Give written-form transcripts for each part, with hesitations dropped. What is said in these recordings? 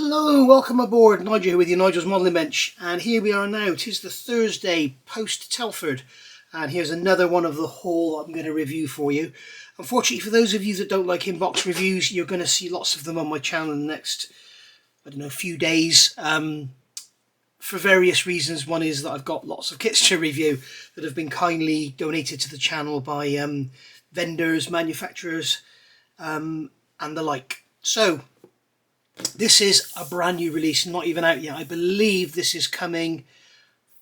Hello, welcome aboard. Nigel here with you, Nigel's Modelling Bench, and here we are now. It is the Thursday post Telford, and here's another one of the haul I'm going to review for you. Unfortunately, for those of you that don't like inbox reviews, you're going to see lots of them on my channel in the next, few days. For various reasons. One is that I've got lots of kits to review that have been kindly donated to the channel by vendors, manufacturers, and the like. So this is a brand new release, not even out yet. I believe this is coming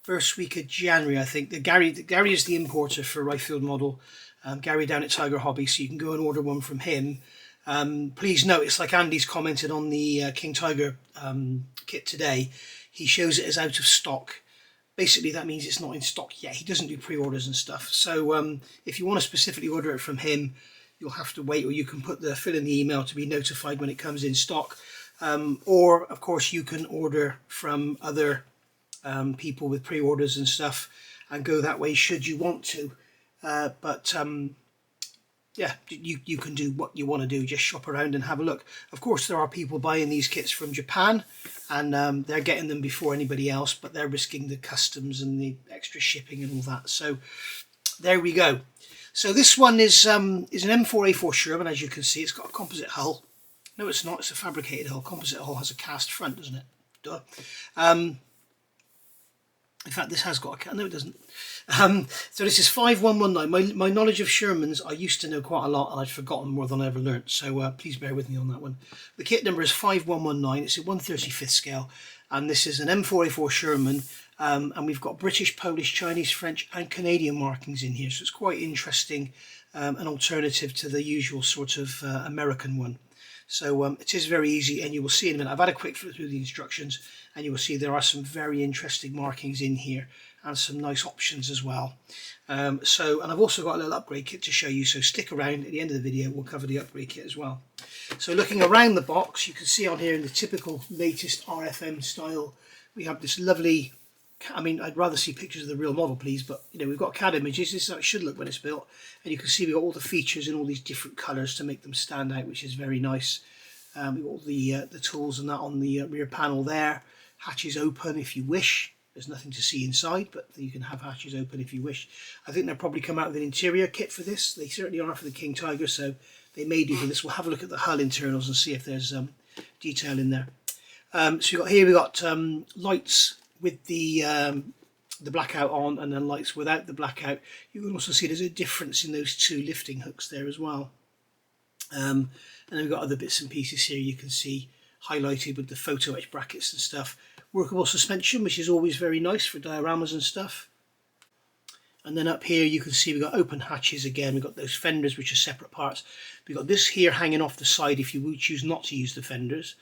first week of January, I think. Gary is the importer for Ryfield Model. Gary down at Tiger Hobby, so you can go and order one from him. Please note, it's like Andy's commented on the King Tiger kit today. He shows it as out of stock. Basically, that means it's not in stock yet. He doesn't do pre-orders and stuff. So if you want to specifically order it from him, you'll have to wait, or you can fill in the email to be notified when it comes in stock. Or of course you can order from other people with pre-orders and stuff and go that way should you want to, yeah, you can do what you want to do. Just shop around and have a look. Of course there are people buying these kits from Japan, and they're getting them before anybody else, but they're risking the customs and the extra shipping and all that. So there we go. So this one is an M4A4 Sherman. As you can see, it's got a composite hull. No, it's not. It's a fabricated hull. Composite hull has a cast front, doesn't it? Duh. In fact, this has got a cast. No, it doesn't. So this is 5119. My knowledge of Shermans, I used to know quite a lot, and I'd forgotten more than I ever learnt. So please bear with me on that one. The kit number is 5119. It's a 1/35th scale, and this is an M4A4 Sherman. And we've got British, Polish, Chinese, French, and Canadian markings in here. So it's quite interesting, an alternative to the usual sort of American one. So it is very easy, and you will see in a minute. I've had a quick flip through the instructions, and you will see there are some very interesting markings in here and some nice options as well. And I've also got a little upgrade kit to show you, so stick around. At the end of the video we'll cover the upgrade kit as well. So looking around the box, you can see on here in the typical latest RFM style, we have this lovely, I mean, I'd rather see pictures of the real model, please, but we've got CAD images. This is how it should look when it's built, and you can see we've got all the features in all these different colours to make them stand out, which is very nice. We've got all the tools and that on the rear panel there. Hatches open if you wish. There's nothing to see inside, but you can have hatches open if you wish. I think they'll probably come out with an interior kit for this. They certainly are for the King Tiger, so they may do for this. We'll have a look at the hull internals and see if there's detail in there. So we've got lights with the blackout on, and then lights without the blackout. You can also see there's a difference in those two lifting hooks there as well. And then we've got other bits and pieces here you can see highlighted with the photo etch brackets and stuff. Workable suspension, which is always very nice for dioramas and stuff. And then up here you can see we've got open hatches again. We've got those fenders, which are separate parts. We've got this here hanging off the side if you would choose not to use the fenders.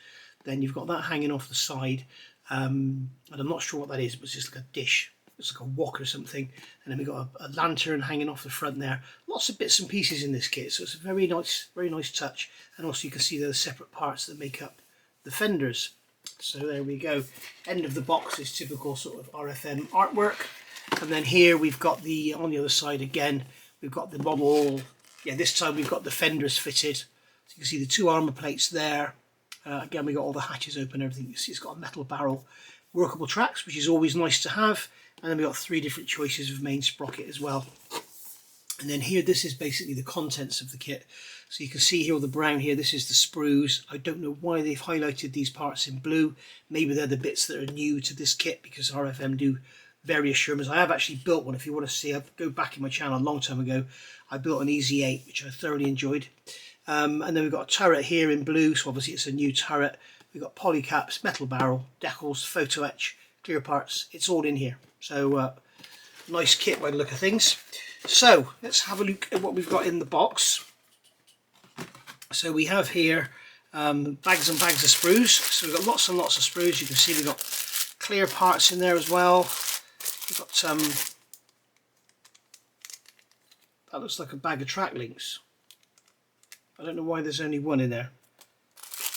Then you've got that hanging off the side. And I'm not sure what that is, but it's just like a dish. It's like a wok or something. And then we've got a lantern hanging off the front there. Lots of bits and pieces in this kit, so it's a very nice touch. And also you can see the separate parts that make up the fenders. So there we go. End of the box is typical sort of RFM artwork. And then here we've got on the other side again, we've got the model. Yeah, this time we've got the fenders fitted. So you can see the two armour plates there. Again, we got all the hatches open, everything. You see it's got a metal barrel, workable tracks, which is always nice to have. And then we've got 3 different choices of main sprocket as well. And then here, this is basically the contents of the kit. So you can see here all the brown here, this is the sprues. I don't know why they've highlighted these parts in blue. Maybe they're the bits that are new to this kit, because RFM do various Shermans. I have actually built one, if you want to see. I go back in my channel a long time ago. I built an EZ8, which I thoroughly enjoyed. And then we've got a turret here in blue, so obviously it's a new turret. We've got polycaps, metal barrel, decals, photo etch, clear parts. It's all in here. So nice kit by the look of things. So let's have a look at what we've got in the box. So we have here bags and bags of sprues. So we've got lots and lots of sprues. You can see we've got clear parts in there as well. We've got that looks like a bag of track links. I don't know why there's only one in there.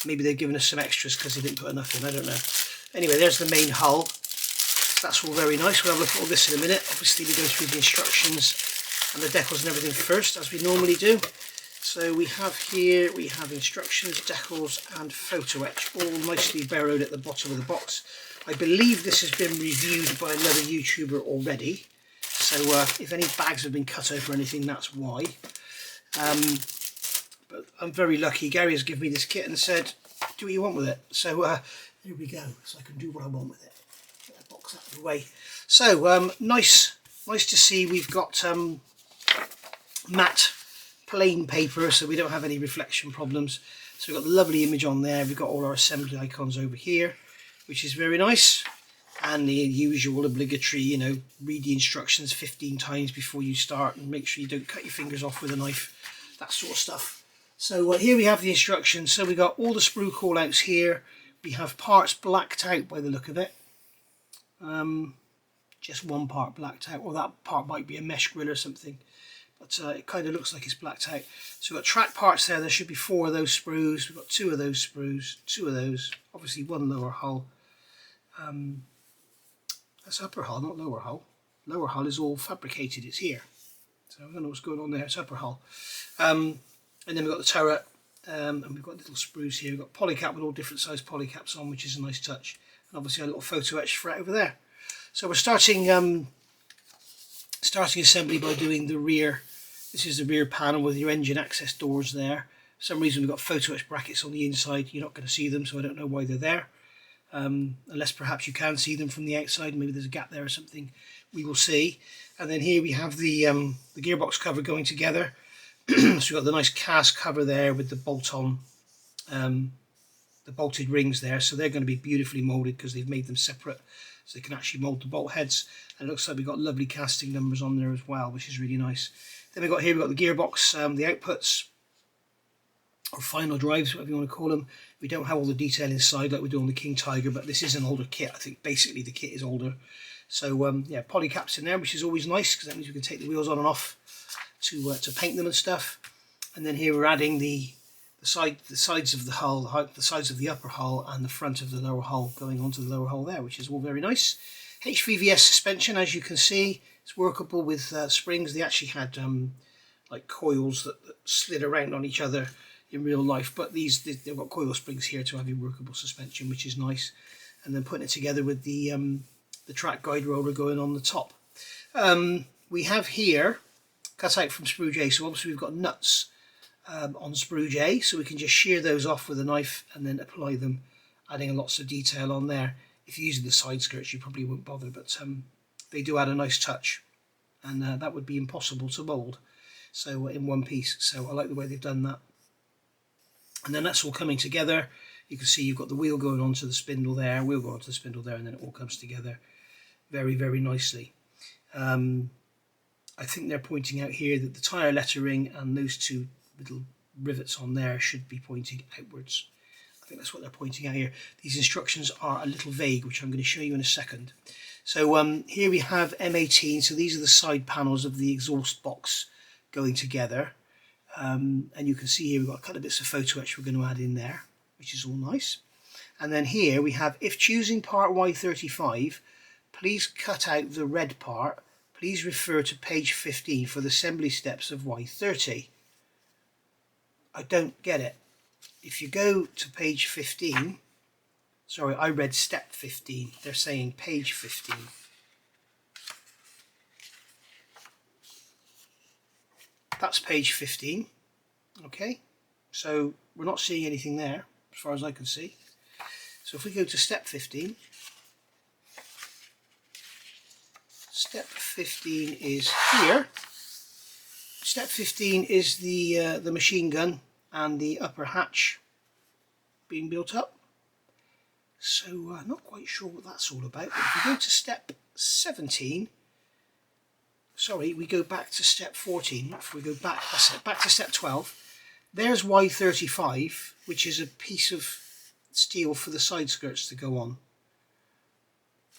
Maybe they've given us some extras because they didn't put enough in, I don't know. Anyway, there's the main hull. That's all very nice. We'll have a look at all this in a minute. Obviously we go through the instructions and the decals and everything first, as we normally do. So we have here, we have instructions, decals and photo etch, all nicely burrowed at the bottom of the box. I believe this has been reviewed by another YouTuber already, so if any bags have been cut open or anything, that's why. But I'm very lucky. Gary has given me this kit and said, do what you want with it. So here we go, so I can do what I want with it. Get that box out of the way. So nice to see we've got matte plain paper, so we don't have any reflection problems. So we've got the lovely image on there. We've got all our assembly icons over here, which is very nice, and the usual obligatory, you know, read the instructions 15 times before you start and make sure you don't cut your fingers off with a knife, that sort of stuff. So here we have the instructions. So we got all the sprue call outs here. We have parts blacked out by the look of it, just one part blacked out, or that part might be a mesh grill or something, but it kind of looks like it's blacked out. So we've got track parts there. There should be 4 of those sprues. We've got 2 of those sprues, 2 of those, obviously one lower hull. That's upper hull, not lower hull. Lower hull is all fabricated, it's here. So I don't know what's going on there, it's upper hull. And then we've got the turret, and we've got little sprues here. We've got polycap with all different size polycaps on, which is a nice touch. And obviously a little photo etch fret over there. So we're starting assembly by doing the rear. This is the rear panel with your engine access doors there. For some reason we've got photo etch brackets on the inside. You're not going to see them, so I don't know why they're there. Unless perhaps you can see them from the outside, maybe there's a gap there or something, we will see. And then here we have the gearbox cover going together. So we've got the nice cast cover there with the bolt-on, the bolted rings there, so they're going to be beautifully moulded because they've made them separate, so they can actually mould the bolt heads. And it looks like we've got lovely casting numbers on there as well, which is really nice. Then we've got the gearbox, the outputs, or final drives, whatever you want to call them. We don't have all the detail inside like we do on the King Tiger, but this is an older kit. I think basically the kit is older. So yeah, polycaps in there, which is always nice because that means we can take the wheels on and off to paint them and stuff. And then here we're adding the sides of the hull, the sides of the upper hull and the front of the lower hull going onto the lower hull there, which is all very nice. HVVS suspension, as you can see, it's workable with springs. They actually had like coils that slid around on each other in real life, but they've got coil springs here to have your workable suspension, which is nice. And then putting it together with the track guide roller going on the top. We have here cut out from sprue J, so obviously we've got nuts on sprue J, so we can just shear those off with a knife and then apply them, adding lots of detail on there. If you're using the side skirts you probably won't bother, but they do add a nice touch, and that would be impossible to mould so in one piece. So I like the way they've done that. And then that's all coming together. You can see you've got the wheel going onto the spindle there, wheel going onto the spindle there, and then it all comes together very, very nicely. I think they're pointing out here that the tyre lettering and those 2 little rivets on there should be pointing outwards. I think that's what they're pointing out here. These instructions are a little vague, which I'm going to show you in a second. So here we have M18, so these are the side panels of the exhaust box going together. And you can see here we've got a couple of bits of photo etch we're going to add in there, which is all nice. And then here we have, if choosing part Y35, please cut out the red part. Please refer to page 15 for the assembly steps of Y30. I don't get it. If you go to page 15, sorry, I read step 15. They're saying page 15. That's page 15. Okay, so we're not seeing anything there as far as I can see. So if we go to step 15, step 15 is here. Step 15 is the machine gun and the upper hatch being built up. So I'm not quite sure what that's all about. But if we go to step 17, sorry, we go back to step 14. If we go back, that's it, back to step 12. There's Y35, which is a piece of steel for the side skirts to go on.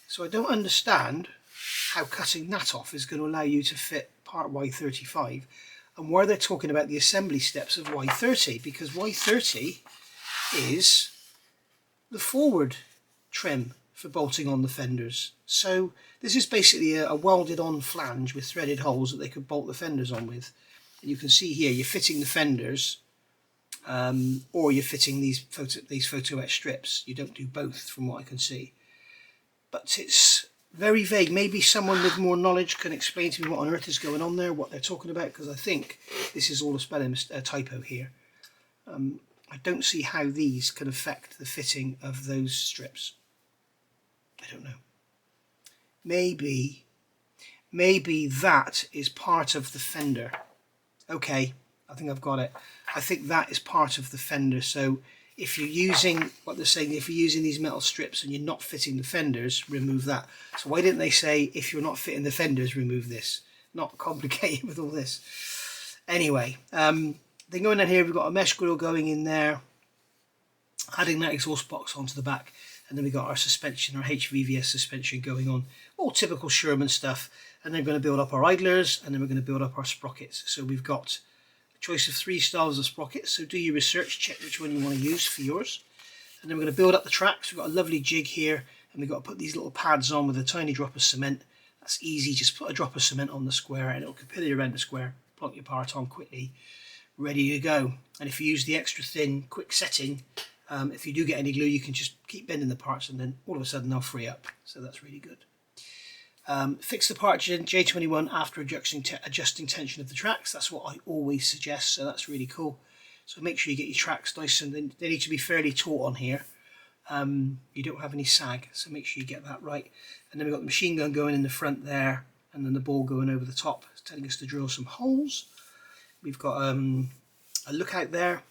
So I don't understand how cutting that off is going to allow you to fit part Y35, and why they're talking about the assembly steps of Y30, because Y30 is the forward trim for bolting on the fenders. So this is basically a welded on flange with threaded holes that they could bolt the fenders on with. And you can see here you're fitting the fenders, or you're fitting these photo etch strips. You don't do both from what I can see. But it's very vague. Maybe someone with more knowledge can explain to me what on earth is going on there, what they're talking about, because I think this is all a spelling typo here. I don't see how these can affect the fitting of those strips. I don't know. Maybe that is part of the fender. Okay, I think I've got it. I think that is part of the fender. So if you're using what they're saying, if you're using these metal strips and you're not fitting the fenders, remove that. So why didn't they say if you're not fitting the fenders, remove this? Not complicated with all this. Anyway, then going down here, we've got a mesh grill going in there, adding that exhaust box onto the back, and then we've got our suspension, our HVVS suspension going on. All typical Sherman stuff. And then we're going to build up our idlers, and then we're going to build up our sprockets. So we've got a choice of 3 styles of sprockets. So do your research, check which one you want to use for yours. And then we're going to build up the tracks. We've got a lovely jig here, and we've got to put these little pads on with a tiny drop of cement. That's easy, just put a drop of cement on the square and it'll capillary around the square, plonk your part on quickly, ready to go. And if you use the extra thin quick setting, if you do get any glue, you can just keep bending the parts and then all of a sudden they'll free up. So that's really good. Fix the part J21 after adjusting tension of the tracks. That's what I always suggest, so that's really cool. So make sure you get your tracks nice, and they need to be fairly taut on here. You don't have any sag, so make sure you get that right. And then we've got the machine gun going in the front there, and then the ball going over the top, telling us to drill some holes. We've got a lookout there,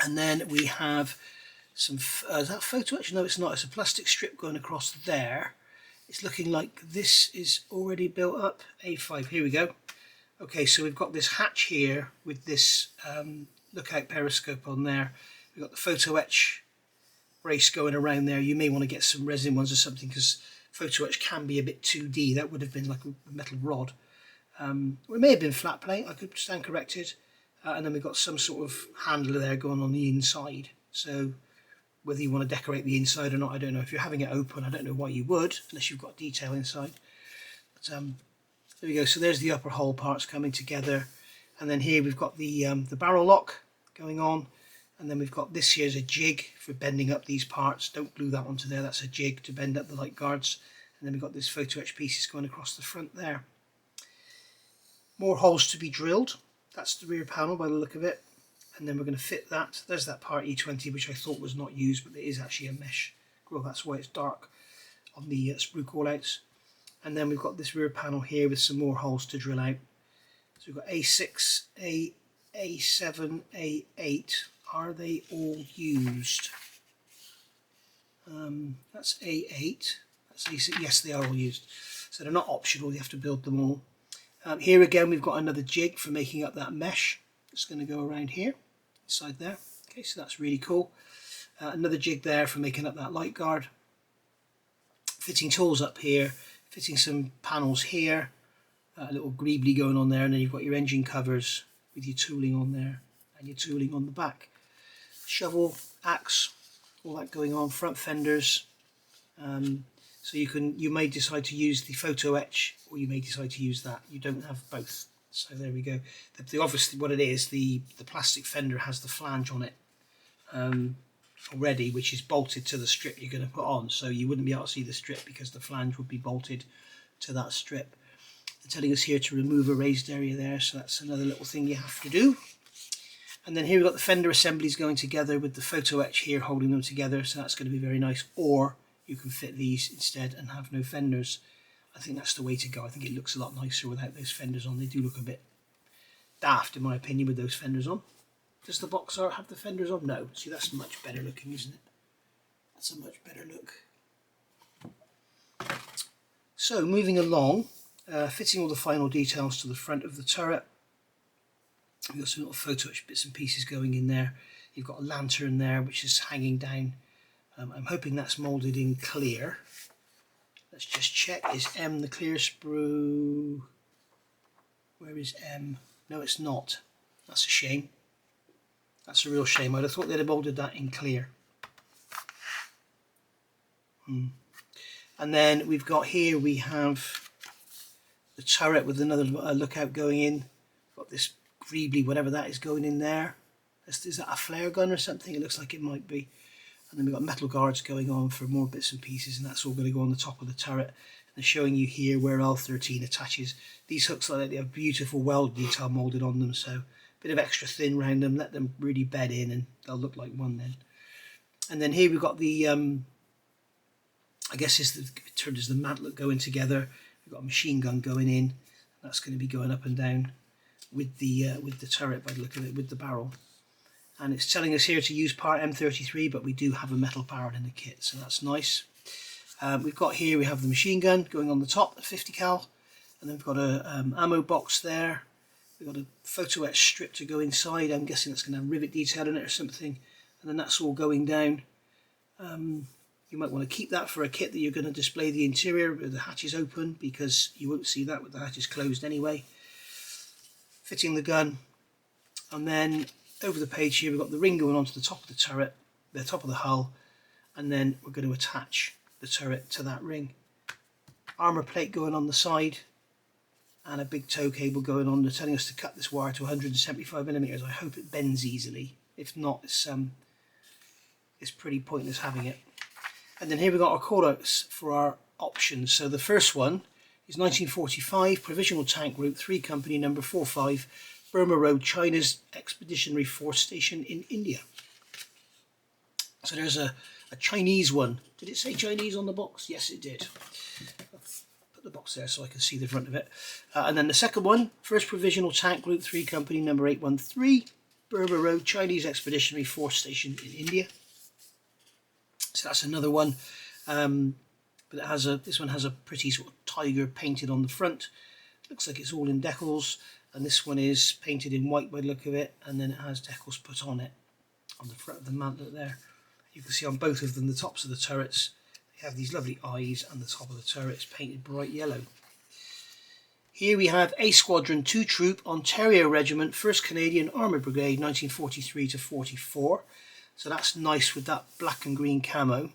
and then we have some, is that photo etch? No, it's not. It's a plastic strip going across there. It's looking like this is already built up. A5, here we go. Okay, so we've got this hatch here with this lookout periscope on there. We've got the photo etch brace going around there. You may want to get some resin ones or something, because photo etch can be a bit 2D. That would have been like a metal rod. It may have been flat plate, I could stand corrected. And then we've got some sort of handler there going on the inside. So whether you want to decorate the inside or not, I don't know. If you're having it open, I don't know why you would, unless you've got detail inside. But there we go. So there's the upper hole parts coming together. And then here we've got the barrel lock going on. And then we've got this here's a jig for bending up these parts. Don't glue that onto there. That's a jig to bend up the light guards. And then we've got this photo etch pieces going across the front there. More holes to be drilled. That's the rear panel by the look of it. And then we're going to fit that. There's that part E20, which I thought was not used, but it is actually a mesh grill. That's why it's dark on the sprue callouts. And then we've got this rear panel here with some more holes to drill out. So we've got A6, A7, A8. Are they all used? That's A8. That's A6. Yes, they are all used. So they're not optional. You have to build them all. Here again, we've got another jig for making up that mesh. It's going to go around here, inside there. Okay, so that's really cool. Another jig there for making up that light guard. Fitting tools up here, fitting some panels here, a little greebly going on there, and then you've got your engine covers with your tooling on there and your tooling on the back. Shovel, axe, all that going on, front fenders. So you may decide to use the photo etch, or you may decide to use that. You don't have both. So there we go. Obviously what it is, the plastic fender has the flange on it already, which is bolted to the strip you're going to put on. So you wouldn't be able to see the strip because the flange would be bolted to that strip. They're telling us here to remove a raised area there, so that's another little thing you have to do. And then here we've got the fender assemblies going together with the photo etch here holding them together, so that's going to be very nice. Or you can fit these instead and have no fenders. I think that's the way to go. I think it looks a lot nicer without those fenders on. They do look a bit daft, in my opinion, with those fenders on. Does the box art have the fenders on? No. See, that's much better looking, isn't it? That's a much better look. So, moving along, fitting all the final details to the front of the turret. We've got some little photo etch bits and pieces going in there. You've got a lantern there, which is hanging down. I'm hoping that's moulded in clear. Let's just check. Is M the clear sprue? Where is M? No, it's not. That's a shame. That's a real shame. I'd have thought they'd have moulded that in clear. And then we've got here, we have the turret with another lookout going in. Got this Greebly, whatever that is, going in there. Is that a flare gun or something? It looks like it might be. And then we've got metal guards going on for more bits and pieces, and that's all going to go on the top of the turret. And showing you here where L13 attaches. These hooks like that, they have beautiful weld detail moulded on them, so a bit of extra thin round them, let them really bed in and they'll look like one then. And then here we've got the, I guess it's termed as the mantlet going together. We've got a machine gun going in. That's going to be going up and down with the turret by the look of it, with the barrel. And it's telling us here to use part M33, but we do have a metal barrel in the kit, so that's nice. We've got here, we have the machine gun going on the top, the 50 cal, and then we've got a ammo box there. We've got a photo etch strip to go inside. I'm guessing that's going to have rivet detail in it or something, and then that's all going down. You might want to keep that for a kit that you're going to display the interior with the hatches open, because you won't see that with the hatches closed anyway. Fitting the gun, and then over the page here we've got the ring going onto the top of the turret, the top of the hull, and then we're going to attach the turret to that ring. Armour plate going on the side, and a big tow cable going on. They're telling us to cut this wire to 175mm. I hope it bends easily. If not, it's pretty pointless having it. And then here we've got our callouts for our options. So the first one is 1945 Provisional Tank Group 3 Company number 45, Burma Road, China's Expeditionary Force Station in India. So there's a Chinese one. Did it say Chinese on the box? Yes, it did. I'll put the box there so I can see the front of it. And then the second one, First Provisional Tank Group 3 Company number 813, Burma Road, Chinese Expeditionary Force Station in India. So that's another one. But it has this one has a pretty sort of tiger painted on the front. Looks like it's all in decals. And this one is painted in white by the look of it, and then it has decals put on it on the front of the mantlet there. You can see on both of them the tops of the turrets, they have these lovely eyes, and the top of the turret is painted bright yellow. Here we have A Squadron 2 Troop, Ontario Regiment, 1st Canadian Armoured Brigade, 1943 to 44. So that's nice with that black and green camo.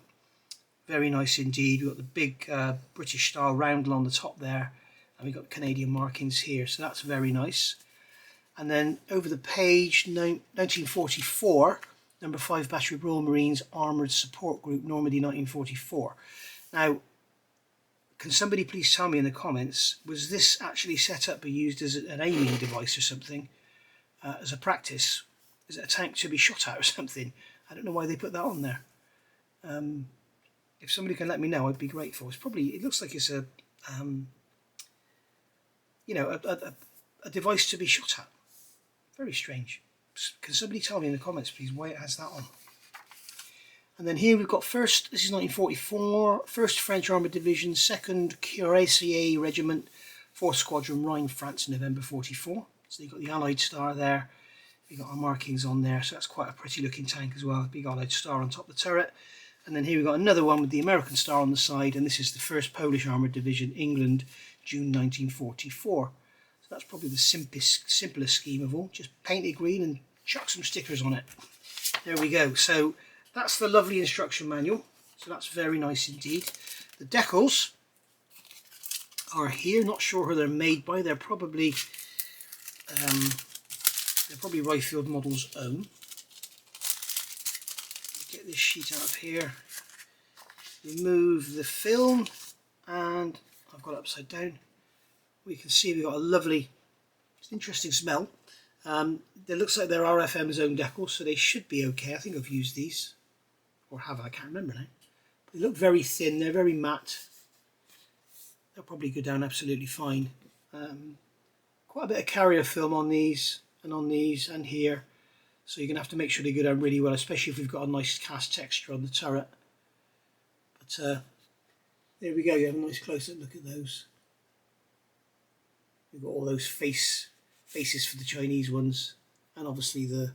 Very nice indeed. We've got the big British style roundel on the top there, and we've got Canadian markings here, so that's very nice. And then over the page, 1944, number 5 Battery Royal Marines Armoured Support Group, Normandy 1944. Now, can somebody please tell me in the comments, was this actually set up or used as an aiming device or something, as a practice? Is it a tank to be shot at or something? I don't know why they put that on there. If somebody can let me know, I'd be grateful. It's probably, it looks like it's a, you know, a device to be shot at. Very strange. Can somebody tell me in the comments, please, why it has that on? And then here we've got first, this is 1944, 1st French Armoured Division, 2nd Cuirassier Regiment, 4th Squadron, Rhine, France, November 44. So you've got the Allied star there. We've got our markings on there, so that's quite a pretty looking tank as well. Big Allied star on top of the turret. And then here we've got another one with the American star on the side, and this is the 1st Polish Armoured Division, England, June 1944. So that's probably the simplest scheme of all. Just paint it green and chuck some stickers on it. There we go. So that's the lovely instruction manual. So that's very nice indeed. The decals are here. Not sure who they're made by. They're probably Riffield Models' own. Get this sheet out of here, remove the film, and I've got it upside down. We can see we've got a lovely, it's an interesting smell. It looks like they're RFM's own decals, so they should be okay. I think I've used these, or have I? Can't remember now. But they look very thin, they're very matte. They'll probably go down absolutely fine. Quite a bit of carrier film on these, and here. So you're going to have to make sure they go down really well, especially if we've got a nice cast texture on the turret. But there we go, you have a nice close-up look at those. We've got all those faces for the Chinese ones, and obviously the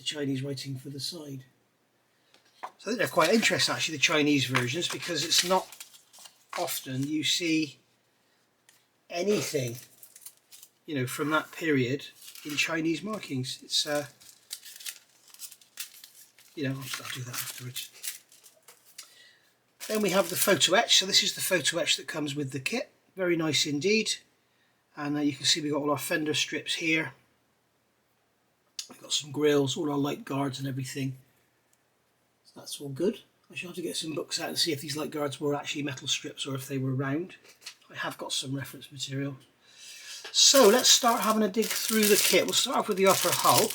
Chinese writing for the side. So I think they're quite interesting actually, the Chinese versions, because it's not often you see anything, you know, from that period in Chinese markings. It's you know, I'll do that afterwards. Then we have the photo etch. So this is the photo etch that comes with the kit. Very nice indeed. And you can see we've got all our fender strips here. We've got some grills, all our light guards and everything. So that's all good. I shall have to get some books out and see if these light guards were actually metal strips or if they were round. I have got some reference material. So let's start having a dig through the kit. We'll start off with the upper hull,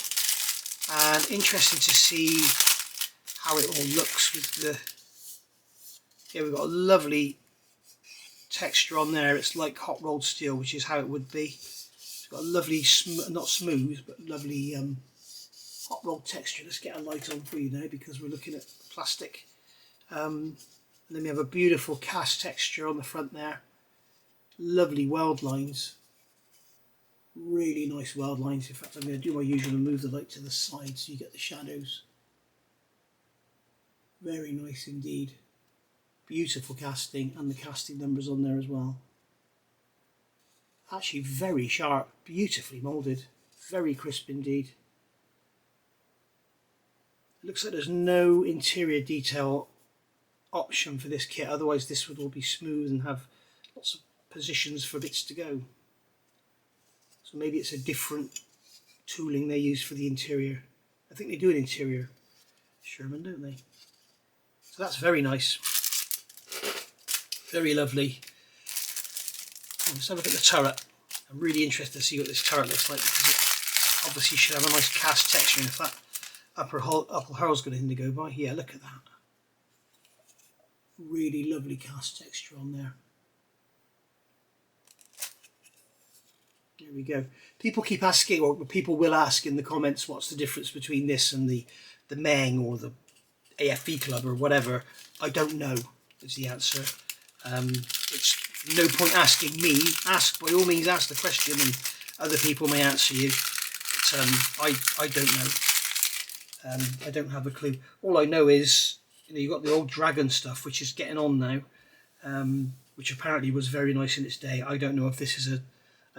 and interesting to see how it all looks with the... Here we've got a lovely texture on there. It's like hot rolled steel, which is how it would be. It's got a lovely, not smooth, but lovely hot rolled texture. Let's get a light on for you now because we're looking at plastic. And then we have a beautiful cast texture on the front there. Lovely weld lines. Really nice weld lines. In fact, I'm going to do my usual and move the light to the side so you get the shadows. Very nice indeed. Beautiful casting, and the casting numbers on there as well. Actually very sharp, beautifully moulded, very crisp indeed. It looks like there's no interior detail option for this kit, otherwise this would all be smooth and have lots of positions for bits to go. So maybe it's a different tooling they use for the interior. I think they do an interior Sherman, don't they? So that's very nice. Very lovely. Let's have a look at the turret. I'm really interested to see what this turret looks like because it obviously should have a nice cast texture. If that upper hull's going to go by, yeah, look at that. Really lovely cast texture on there. There we go. People keep asking, or people will ask in the comments, what's the difference between this and the Meng or the AFV Club or whatever. I don't know is the answer. It's no point asking me. Ask, by all means, ask the question and other people may answer you. But I don't know. I don't have a clue. All I know is, you know, you've got the old Dragon stuff, which is getting on now, which apparently was very nice in its day. I don't know if this is a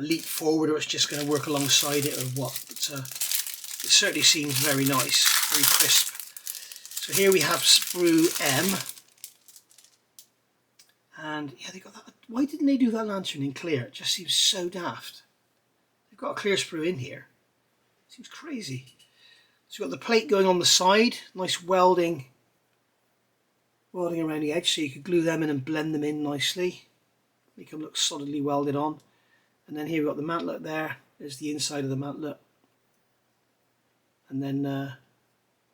leap forward or it's just going to work alongside it or what. But it certainly seems very nice, very crisp. So here we have sprue M. And yeah, they got that. Why didn't they do that lantern in clear? It just seems so daft. They've got a clear sprue in here. Seems crazy. So you've got the plate going on the side, nice welding around the edge, so you could glue them in and blend them in nicely, make them look solidly welded on. And then here we've got the mantlet there. There's the inside of the mantlet, and then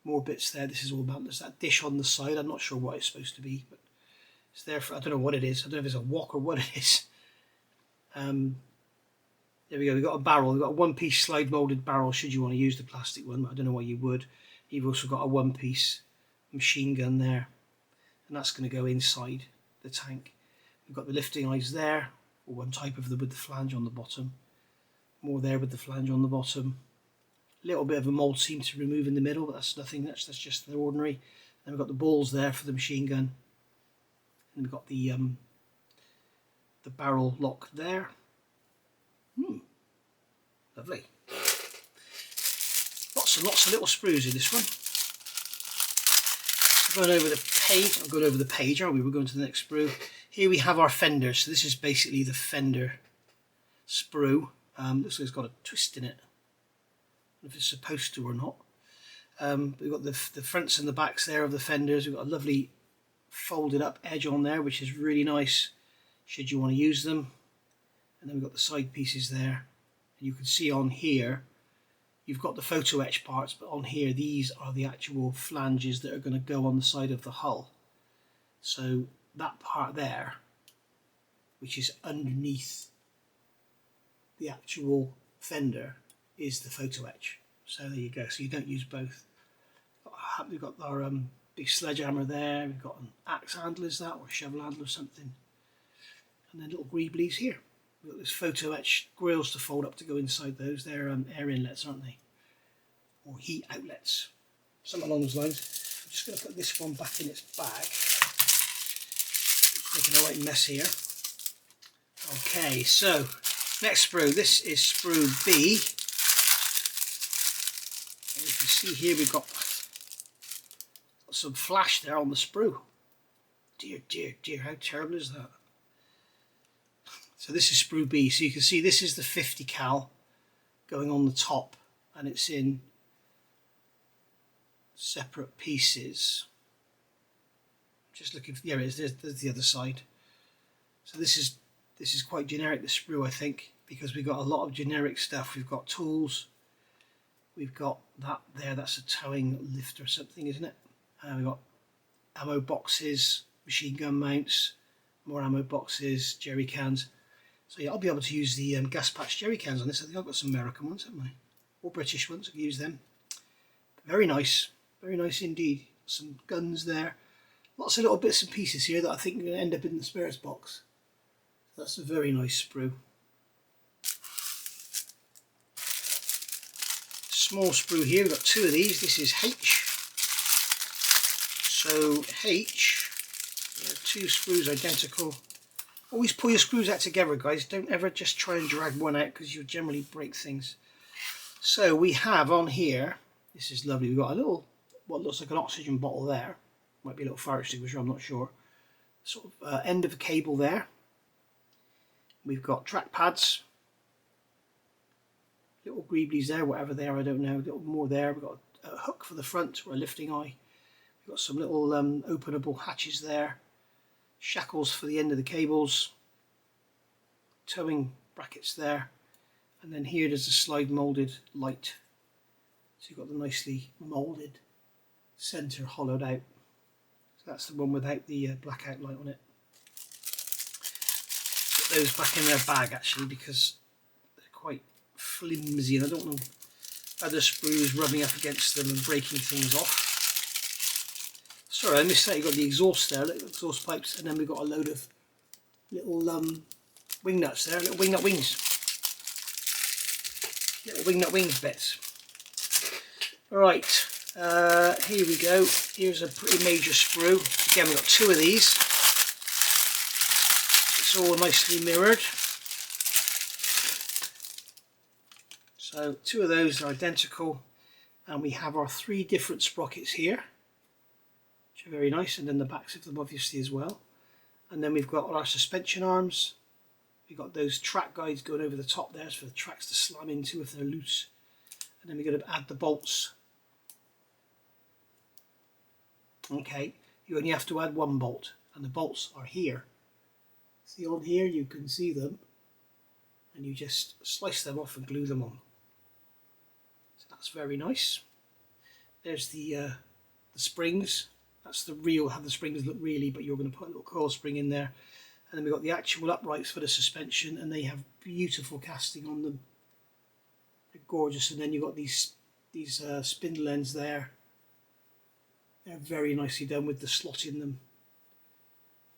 more bits there. This is all mantlets. That dish on the side, I'm not sure what it's supposed to be, but it's there for, I don't know what it is. I don't know if it's a wok or what it is. There we go. We've got a barrel. We've got a one-piece slide molded barrel should you want to use the plastic one. I don't know why you would. You've also got a one-piece machine gun there, and that's going to go inside the tank. We've got the lifting eyes there, or one type of them with the flange on the bottom. More there with the flange on the bottom. A little bit of a mould seam to remove in the middle, but that's nothing. That's just the ordinary. Then we've got the balls there for the machine gun. And we've got the barrel lock there. Lovely. Lots and lots of little sprues in this one. So going over the page, I'm going over the page, aren't we? We're going to the next sprue. Here we have our fender. So this is basically the fender sprue. Looks like it's got a twist in it. I don't know if it's supposed to or not. We've got the fronts and the backs there of the fenders. We've got a lovely folded up edge on there, which is really nice should you want to use them. And then we've got the side pieces there. And you can see on here, you've got the photo etch parts, but on here, these are the actual flanges that are going to go on the side of the hull. So that part there, which is underneath the actual fender, is the photo etch. So there you go. So you don't use both. We've got our big sledgehammer there. We've got an axe handle, is that, or a shovel handle or something. And then little greeblies here. We've got those photo etch grills to fold up to go inside those. They're air inlets, aren't they? Or heat outlets. Something along those lines. I'm just going to put this one back in its bag. Making a right mess here. Okay, so next sprue. This is sprue B. And you can see here we've got some flash there on the sprue. Dear, dear, dear, how terrible is that? So this is sprue B. So you can see this is the 50 cal going on the top, and it's in separate pieces. Just looking for, there it is, there's the other side. So this is quite generic, the sprue, I think, because we've got a lot of generic stuff. We've got tools, we've got that there, that's a towing lift or something, isn't it? We've got ammo boxes, machine gun mounts, more ammo boxes, jerry cans. So yeah, I'll be able to use the gas patch jerry cans on this. I think I've got some American ones, haven't I? Or British ones, I can use them. Very nice indeed. Some guns there. Lots of little bits and pieces here that I think are going to end up in the spares box. That's a very nice sprue. Small sprue here, we've got two of these. This is H. So H, two sprues identical. Always pull your screws out together, guys. Don't ever just try and drag one out because you'll generally break things. So we have on here, this is lovely, we've got a little, what looks like an oxygen bottle there. Might be a little fire extinguisher, I'm not sure. Sort of end of a cable there. We've got track pads. Little greeblies there, whatever they are, I don't know. A little more there. We've got a hook for the front or a lifting eye. We've got some little openable hatches there. Shackles for the end of the cables, towing brackets there, and then here there's a slide molded light. So you've got the nicely molded centre hollowed out. So that's the one without the blackout light on it. Put those back in their bag actually because they're quite flimsy and I don't want other sprues rubbing up against them and breaking things off. Sorry, I missed that. You've got the exhaust there, little exhaust pipes, and then we've got a load of little wing nuts there, little wing nut wings. Little wing nut wings bits. Alright, here we go. Here's a pretty major sprue. Again, we've got two of these. It's all nicely mirrored. So two of those are identical, and we have our three different sprockets here. Very nice, and then the backs of them obviously as well. And then we've got our suspension arms. We've got those track guides going over the top there for the tracks to slam into if they're loose. And then we're going to add the bolts. Okay, you only have to add one bolt, and the bolts are here. See on here, you can see them, and you just slice them off and glue them on. So that's very nice. There's the springs. That's the real, how the springs look really, but you're going to put a little coil spring in there. And then we've got the actual uprights for the suspension, and they have beautiful casting on them. They're gorgeous. And then you've got these spindle ends there. They're very nicely done with the slot in them.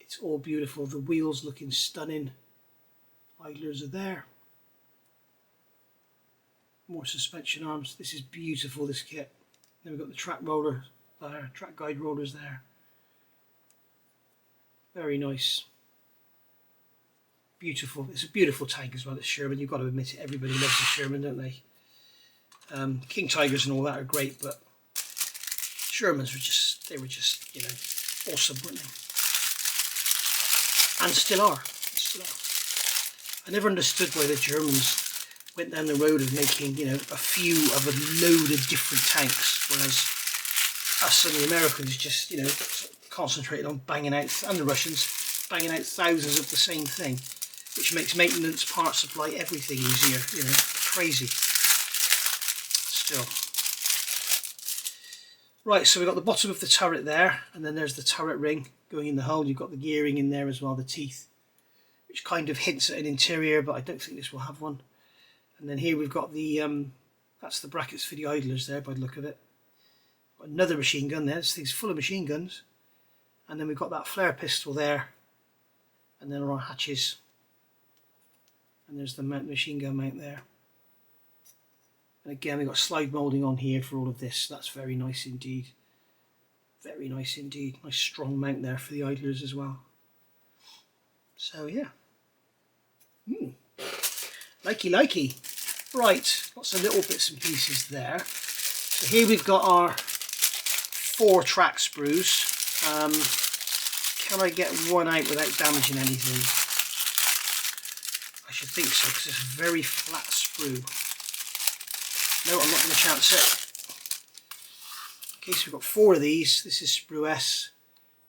It's all beautiful. The wheels looking stunning. Idlers are there. More suspension arms. This is beautiful, this kit. Then we've got the track roller. Track guide rollers there. Very nice. Beautiful. It's a beautiful tank as well. It's Sherman. You've got to admit it. Everybody loves the Sherman, don't they? King Tigers and all that are great, but Shermans were just, they were just, you know, awesome, weren't they? And still are. I never understood why the Germans went down the road of making, you know, a few of a load of different tanks, whereas us and the Americans just, you know, concentrated on banging out, and the Russians, banging out thousands of the same thing, which makes maintenance, part supply, everything easier, you know, crazy. Still. Right, so we've got the bottom of the turret there, and then there's the turret ring going in the hull. You've got the gearing in there as well, the teeth, which kind of hints at an interior, but I don't think this will have one. And then here we've got the, that's the brackets for the idlers there by the look of it. Got another machine gun there, this thing's full of machine guns. And then we've got that flare pistol there, and then our hatches. And there's the machine gun mount there. And again, we've got slide moulding on here for all of this. That's very nice indeed. Very nice indeed. Nice strong mount there for the idlers as well. So yeah. Likey. Right, lots of little bits and pieces there. So here we've got our 4 track sprues. Can I get one out without damaging anything? I should think so, because it's a very flat sprue. No, I'm not going to chance it. Okay, so we've got 4 of these. This is sprue S.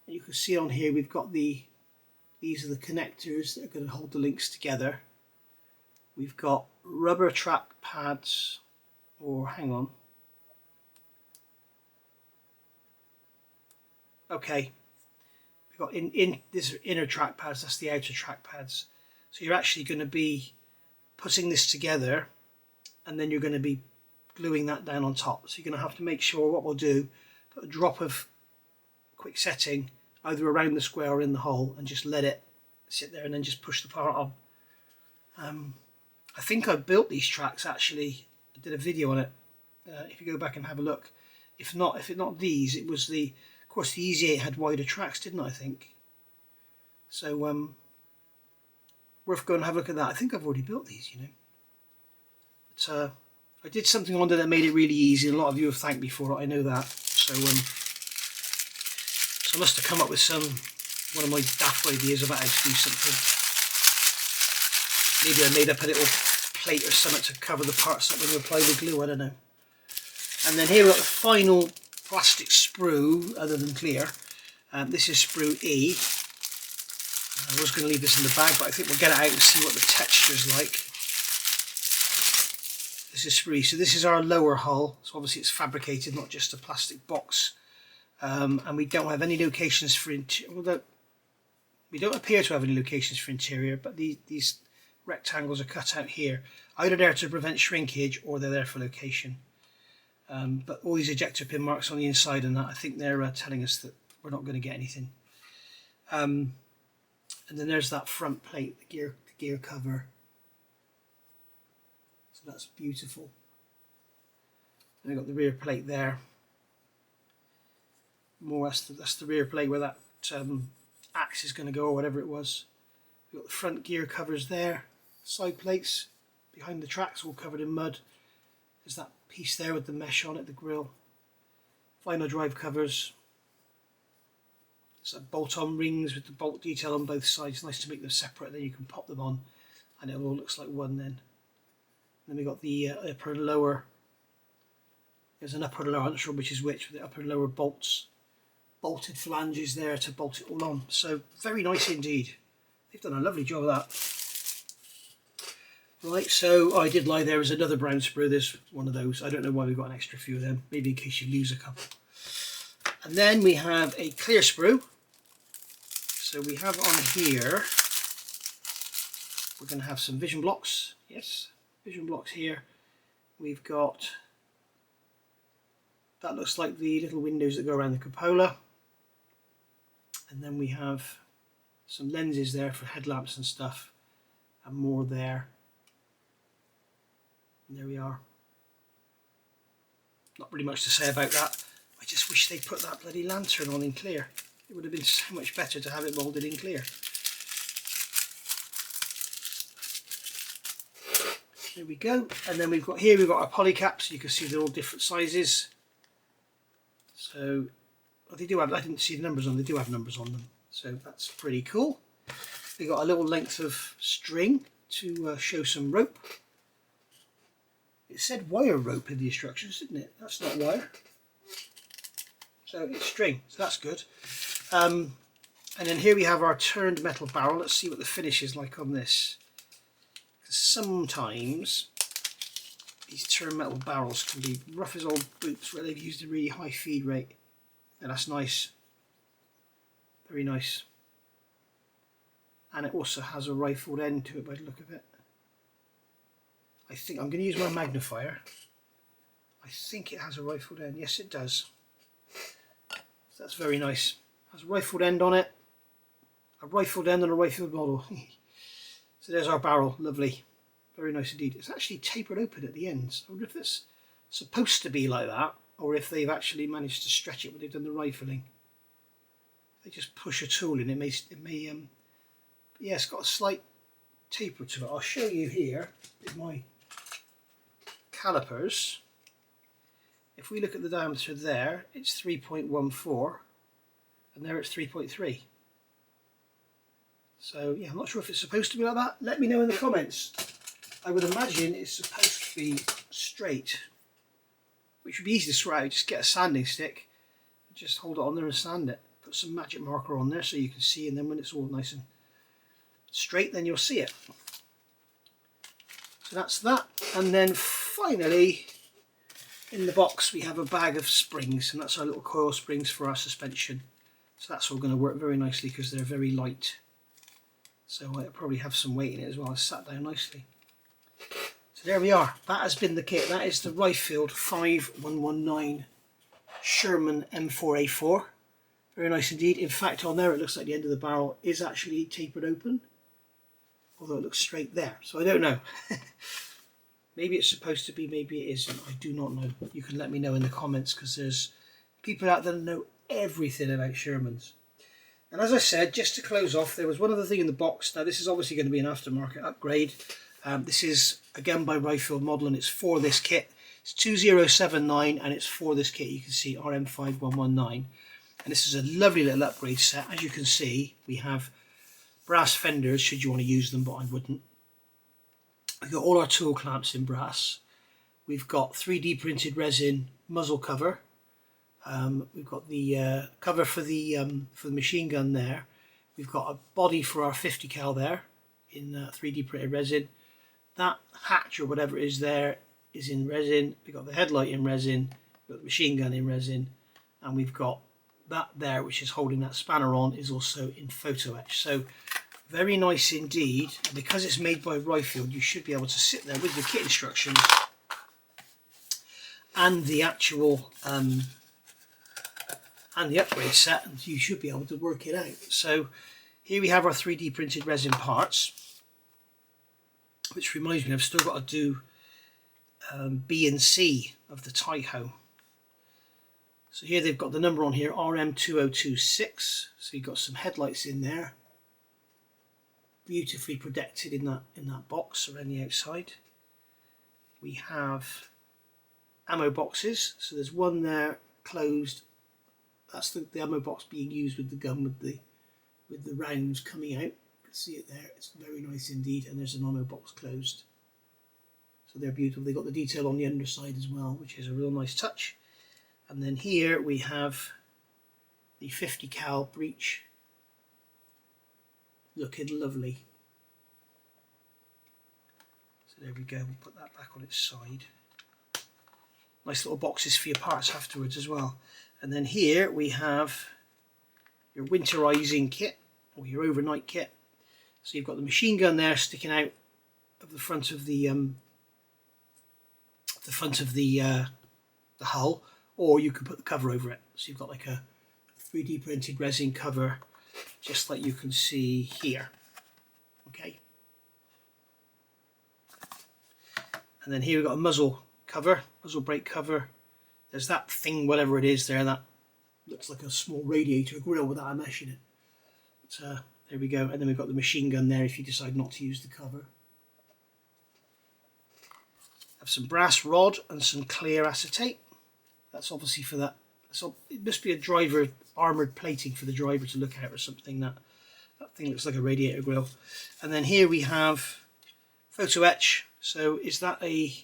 And you can see on here we've got these are the connectors that are going to hold the links together. We've got rubber track pads, or hang on. Okay, we've got these are inner track pads, that's the outer track pads. So you're actually going to be putting this together, and then you're going to be gluing that down on top. So you're going to have to make sure, what we'll do, put a drop of quick setting either around the square or in the hole, and just let it sit there, and then just push the part on. I think I built these tracks actually. I did a video on it. If you go back and have a look. If not these, it was of course the Easy 8 had wider tracks, didn't I think? So worth going and have a look at that. I think I've already built these, you know. But I did something on there that made it really easy, and a lot of you have thanked me for it, I know that. So I must have come up with one of my daft ideas about how to do something. Maybe I made up a little plate or something to cover the parts up when you apply the glue, I don't know. And then here we've got the final plastic sprue, other than clear. This is sprue E. I was going to leave this in the bag, but I think we'll get it out and see what the texture's like. This is sprue E. So this is our lower hull. So obviously it's fabricated, not just a plastic box. And we don't have any locations for interior. We don't appear to have any locations for interior, but these rectangles are cut out here. Either there to prevent shrinkage, or they're there for location. But all these ejector pin marks on the inside and that, I think they're telling us that we're not going to get anything. And then there's that front plate, the gear cover. So that's beautiful. And we've got the rear plate there. More, that's the rear plate where that axe is going to go, or whatever it was. We've got the front gear covers there. Side plates behind the tracks, all covered in mud. There's that piece there with the mesh on it, the grill. Final drive covers. It's like bolt-on rings with the bolt detail on both sides. Nice to make them separate, then you can pop them on and it all looks like one then. Then we've got the upper and lower. There's an upper and lower, I'm not sure which is which, with the upper and lower bolts. Bolted flanges there to bolt it all on. So very nice indeed. They've done a lovely job of that. Right, so I did lie, there is another brown sprue. There's one of those. I don't know why we've got an extra few of them. Maybe in case you lose a couple. And then we have a clear sprue. So we have on here, we're going to have some vision blocks. Yes, vision blocks here. We've got, that looks like the little windows that go around the cupola. And then we have some lenses there for headlamps and stuff, and more there. And there we are. Not really much to say about that. I just wish they'd put that bloody lantern on in clear. It would have been so much better to have it moulded in clear. There we go. And then we've got our polycaps. You can see they're all different sizes. So they do have, I didn't see the numbers on, they do have numbers on them. So that's pretty cool. We've got a little length of string to show some rope. It said wire rope in the instructions, didn't it? That's not wire. So it's string, so that's good. And then here we have our turned metal barrel. Let's see what the finish is like on this. Sometimes these turned metal barrels can be rough as old boots where they've used a really high feed rate. And that's nice. Very nice. And it also has a rifled end to it by the look of it. I think I'm going to use my magnifier. I think it has a rifled end. Yes, it does. So that's very nice. It has a rifled end on it. A rifled end and a rifled model. So there's our barrel. Lovely. Very nice indeed. It's actually tapered open at the ends. I wonder if it's supposed to be like that, or if they've actually managed to stretch it when they've done the rifling. They just push a tool in. It may yeah, it's got a slight taper to it. I'll show you here with my calipers. If we look at the diameter there, it's 3.14 and there it's 3.3. So yeah, I'm not sure if it's supposed to be like that. Let me know in the comments. I would imagine it's supposed to be straight. which would be easy to sort out. Just get a sanding stick, just hold it on there and sand it. Put some magic marker on there so you can see, and then when it's all nice and straight, then you'll see it. So that's that. And then finally, in the box we have a bag of springs, and that's our little coil springs for our suspension. So that's all going to work very nicely because they're very light. So it'll probably have some weight in it as well. It's sat down nicely. So there we are. That has been the kit. That is the Riffield 5119 Sherman M4A4. Very nice indeed. In fact, on there it looks like the end of the barrel is actually tapered open, although it looks straight there. So I don't know. Maybe it's supposed to be, maybe it isn't. I do not know. You can let me know in the comments, because there's people out there that know everything about Shermans. And as I said, just to close off, there was one other thing in the box. Now this is obviously going to be an aftermarket upgrade. This is again by Riffield model, and it's for this kit. It's 2079 and it's for this kit. You can see RM5119. And this is a lovely little upgrade set. As you can see, we have brass fenders should you want to use them, but I wouldn't. We've got all our tool clamps in brass. We've got 3D printed resin muzzle cover. We've got the cover for the machine gun there. We've got a body for our 50 cal there in 3D printed resin. That hatch or whatever it is there is in resin. We've got the headlight in resin. We've got the machine gun in resin, and we've got that there, which is holding that spanner on, is also in photo etch. So very nice indeed. And because it's made by Riffield, you should be able to sit there with the kit instructions and the actual and the upgrade set, and you should be able to work it out. So here we have our 3D printed resin parts, which reminds me I've still got to do B and C of the Taiho. So here they've got the number on here, RM2026. So you've got some headlights in there, beautifully protected in that box around the outside. We have ammo boxes. So there's one there closed. That's the ammo box being used with the gun with the rounds coming out. You can see it there. It's very nice indeed. And there's an ammo box closed. So they're beautiful. They've got the detail on the underside as well, which is a real nice touch. And then here we have the 50 cal breech, looking lovely. So there we go, we'll put that back on its side. Nice little boxes for your parts afterwards as well. And then here we have your winterizing kit, or your overnight kit. So you've got the machine gun there sticking out of the front of the hull, or you can put the cover over it. So you've got like a 3D printed resin cover, just like you can see here. Okay. And then here we've got a muzzle cover, muzzle brake cover. There's that thing, whatever it is there, that looks like a small radiator grill without a mesh in it. But, there we go. And then we've got the machine gun there if you decide not to use the cover. Have some brass rod and some clear acetate. That's obviously for that. So it must be a driver armoured plating for the driver to look at or something. That thing looks like a radiator grill. And then here we have photo etch. So is that a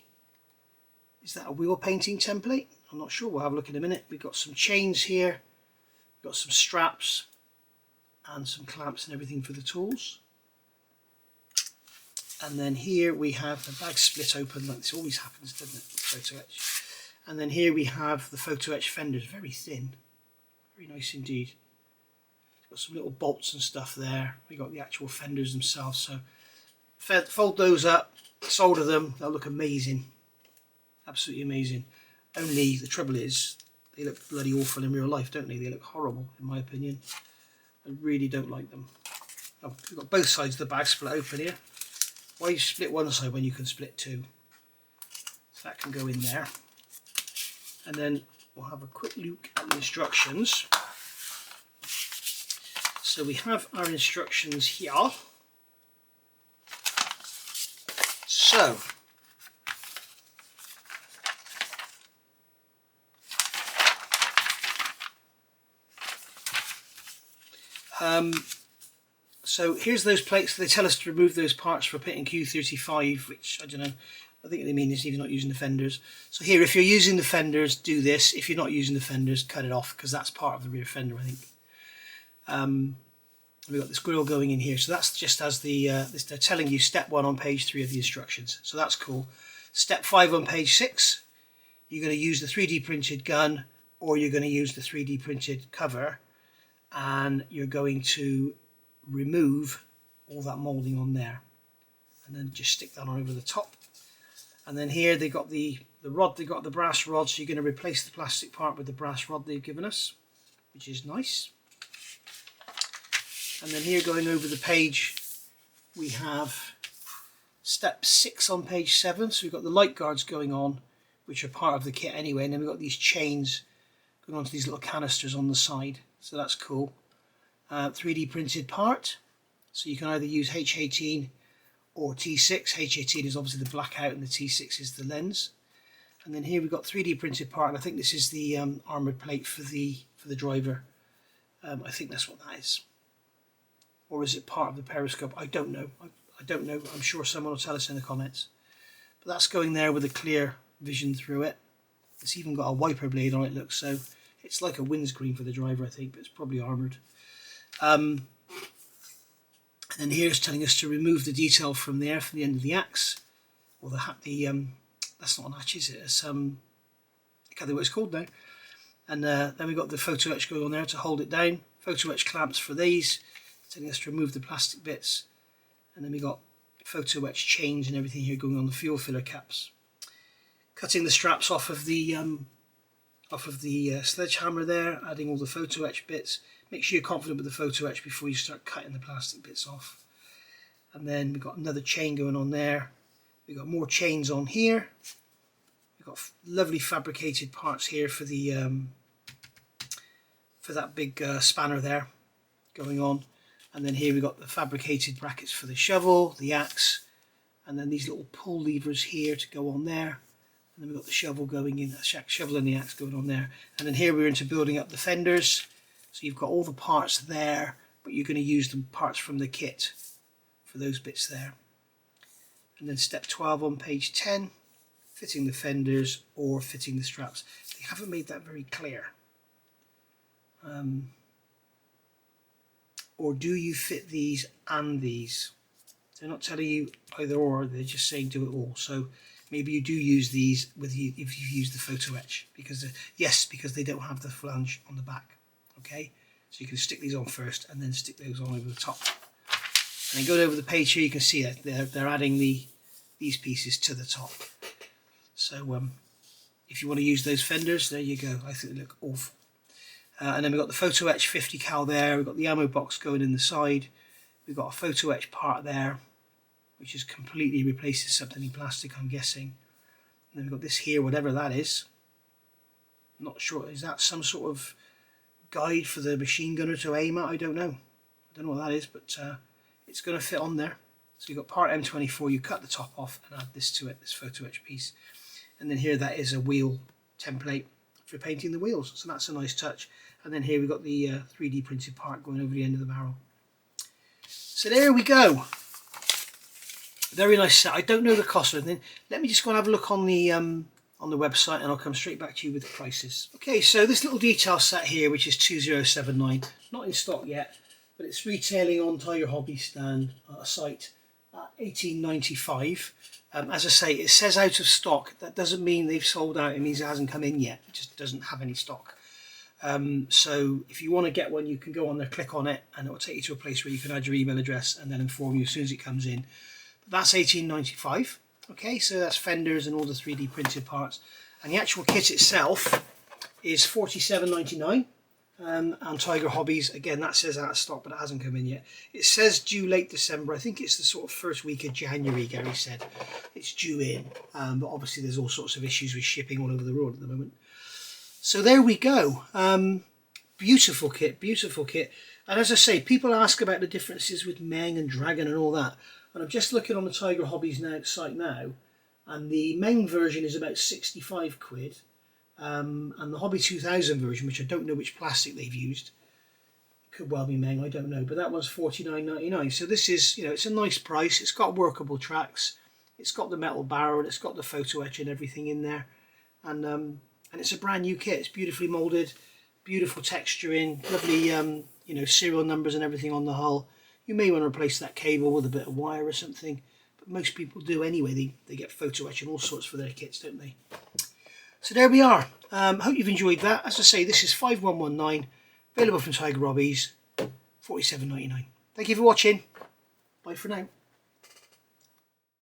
wheel painting template? I'm not sure. We'll have a look in a minute. We've got some chains here. We've got some straps and some clamps and everything for the tools. And then here we have the bag split open, like this always happens, doesn't it? Photo etch. And then here we have the photo etch fenders, very thin, very nice indeed. Got some little bolts and stuff there. We got the actual fenders themselves. So fold those up, solder them. They'll look amazing, absolutely amazing. Only the trouble is, they look bloody awful in real life, don't they? They look horrible, in my opinion. I really don't like them. Oh, we've got both sides of the bag split open here. Why split one side when you can split two? So that can go in there. And then we'll have a quick look at the instructions. So we have our instructions here. So so here's those plates. They tell us to remove those parts for pitting Q35, which I don't know. I think they mean this if you're not using the fenders. So here, if you're using the fenders, do this. If you're not using the fenders, cut it off, because that's part of the rear fender, I think. We've got this grill going in here, so that's just as they're telling you step 1 on page 3 of the instructions, so that's cool. Step 5 on page 6, you're going to use the 3D printed gun, or you're going to use the 3D printed cover, and you're going to remove all that moulding on there, and then just stick that on over the top. And then here they got the rod, they got the brass rod, so you're going to replace the plastic part with the brass rod they've given us, which is nice. And then here, going over the page, we have step 6 on page 7. So we've got the light guards going on, which are part of the kit anyway, and then we've got these chains going on to these little canisters on the side, so that's cool. 3D printed part, so you can either use H18 or T6. H18 is obviously the blackout and the T6 is the lens. And then here we've got 3D printed part, and I think this is the armoured plate for the driver. I think that's what that is. Or is it part of the periscope? I don't know. I don't know. I'm sure someone will tell us in the comments. But that's going there with a clear vision through it. It's even got a wiper blade on it, looks, so it's like a windscreen for the driver, I think, but it's probably armoured. And then here's telling us to remove the detail from there, from the end of the axe, or that's not an hatch, is it? It's I can't think what it's called now. And then we've got the photo etch going on there to hold it down. Photo etch clamps for these, telling us to remove the plastic bits. And then we got photo etch chains and everything here going on the fuel filler caps. Cutting the straps off of the sledgehammer there, adding all the photo etch bits. Make sure you're confident with the photo etch before you start cutting the plastic bits off. And then we've got another chain going on there. We've got more chains on here. We've got lovely fabricated parts here for the for that big spanner there going on. And then here we've got the fabricated brackets for the shovel, the axe, and then these little pull levers here to go on there. And then we've got the shovel going in, the shovel and the axe going on there. And then here we're into building up the fenders. So you've got all the parts there, but you're going to use the parts from the kit for those bits there. And then step 12 on page 10, fitting the fenders or fitting the straps. They haven't made that very clear. Or do you fit these and these? They're not telling you either or, they're just saying do it all. So maybe you do use these if you use the photo etch, because because they don't have the flange on the back. Okay, so you can stick these on first and then stick those on over the top. And then going over the page here, you can see it. They're adding these pieces to the top. So if you want to use those fenders, there you go. I think they look awful. And then we've got the photo etch 50 cal there. We've got the ammo box going in the side. We've got a photo etch part there, which is completely replacing something in plastic, I'm guessing. And then we've got this here, whatever that is. I'm not sure. Is that some sort of guide for the machine gunner to aim at? I don't know. I don't know what that is, but it's going to fit on there. So you've got part M24. You cut the top off and add this to it, this photo etch piece. And then here that is a wheel template for painting the wheels. So that's a nice touch. And then here we've got the 3D printed part going over the end of the barrel. So there we go. Very nice set. I don't know the cost or anything. Let me just go and have a look on the website, and I'll come straight back to you with the prices. Okay, so this little detail set here, which is 2079, not in stock yet, but it's retailing on Tiger Hobby stand site at 18.95. As I say, it says out of stock. That doesn't mean they've sold out. It means it hasn't come in yet. It just doesn't have any stock. So if you want to get one, you can go on there, click on it, and it will take you to a place where you can add your email address and then inform you as soon as it comes in. But that's 18.95. Okay, so that's fenders and all the 3D printed parts. And the actual kit itself is 47.99. And Tiger Hobbies, again, that says out of stock, but it hasn't come in yet. It says due late December. I think it's the sort of first week of January, Gary said. It's due in. But obviously there's all sorts of issues with shipping all over the world at the moment. So there we go. Beautiful kit, beautiful kit. And as I say, people ask about the differences with Meng and Dragon and all that. And I'm just looking on the Tiger Hobbies site now, and the Meng version is about 65 quid. And the Hobby 2000 version, which I don't know which plastic they've used, could well be Meng, I don't know, but that one's 49.99. So this is, it's a nice price. It's got workable tracks. It's got the metal barrel, it's got the photo etch and everything in there, and it's a brand new kit. It's beautifully moulded, beautiful texturing, lovely you know, serial numbers and everything on the hull. You may want to replace that cable with a bit of wire or something, but most people do anyway. They get photo etch and all sorts for their kits, don't they? So there we are. Hope you've enjoyed that. As I say, this is 5119, available from Tiger Hobbies, $47.99. Thank you for watching. Bye for now.